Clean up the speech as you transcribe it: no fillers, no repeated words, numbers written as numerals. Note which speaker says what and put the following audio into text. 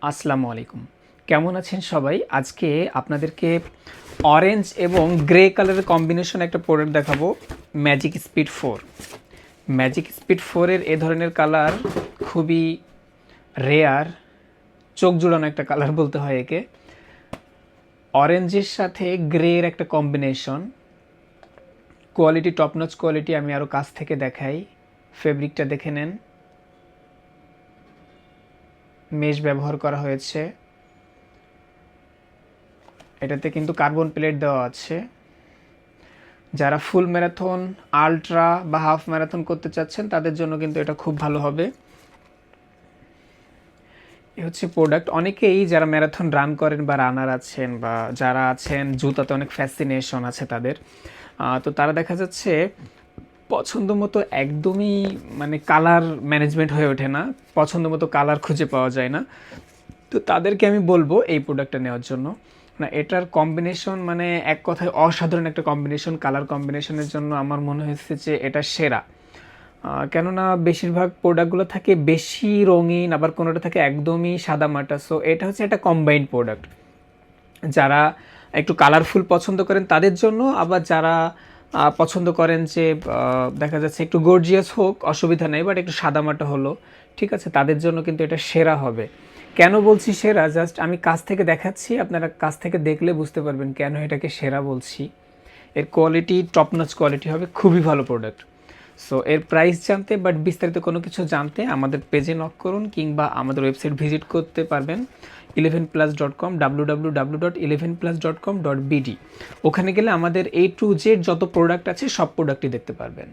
Speaker 1: আসসালামু আলাইকুম। কেমন আছেন সবাই? আজকে আপনাদেরকে অরেঞ্জ এবং গ্রে কালারের কম্বিনেশন একটা প্রোডাক্ট দেখাবো, ম্যাজিক স্পিড 4। ম্যাজিক স্পিড 4 এর এ ধরনের কালার খুবই রেয়ার, চোখ জুড়ানো একটা কালার বলতে হয় একে। অরেঞ্জের সাথে গ্রের একটা কম্বিনেশন, কোয়ালিটি টপনচ কোয়ালিটি। আমি আরও কাছ থেকে দেখাই, ফেব্রিকটা দেখে নেন, মেশ ব্যবহার করা হয়েছে। এটাতে কিন্তু কার্বন প্লেট দেওয়া আছে। যারা ফুল ম্যারাথন, আলট্রা বা হাফ ম্যারাথন করতে চাচ্ছেন তাদের জন্য কিন্তু এটা খুব ভালো হবে। এ হচ্ছে প্রোডাক্ট। অনেকেই যারা ম্যারাথন রান করেন বা রানার আছেন বা যারা আছেন জুতাতে অনেক ফ্যাসিনেশন আছে তাদের, তো তারা দেখা যাচ্ছে পছন্দ মতো একদমই মানে কালার ম্যানেজমেন্ট হয়ে ওঠে না, পছন্দ মতো কালার খুঁজে পাওয়া যায় না। তো তাদেরকে আমি বলবো এই প্রোডাক্টটা নেওয়ার জন্য। না, এটার কম্বিনেশন মানে এক কথায় অসাধারণ একটা কম্বিনেশন। কালার কম্বিনেশনের জন্য আমার মনে হয়েছে যে এটা সেরা। কেননা বেশিরভাগ প্রোডাক্টগুলো থাকে বেশি রঙিন, আবার কোনোটা থাকে একদমই সাদামাটা। সো এটা হচ্ছে একটা কম্বাইন্ড প্রোডাক্ট। যারা একটু কালারফুল পছন্দ করেন তাদের জন্য, আবার যারা পছন্দ করেন যে দেখা যাচ্ছে একটু গর্জিয়াস হোক অসুবিধা নেই, বাট একটু সাদামাটা হলো ঠিক আছে, তাদের জন্য কিন্তু এটা সেরা হবে। কেন বলছি সেরা, জাস্ট আমি কাছ থেকে দেখাচ্ছি, আপনারা কাছ থেকে দেখলে বুঝতে পারবেন কেন এটাকে সেরা বলছি। এর কোয়ালিটি টপনচ কোয়ালিটি হবে, খুবই ভালো প্রোডাক্ট। সো এর প্রাইস জানতে বাট বিস্তারিত কোনো কিছু জানতে আমাদের পেজে নক করুন, কিংবা আমাদের ওয়েবসাইট ভিজিট করতে পারবেন 11plus.com, www.11plus.com.bd। ওখানে গেলে আমাদের A to Z যত প্রোডাক্ট আছে সব প্রোডাক্টই দেখতে পারবেন।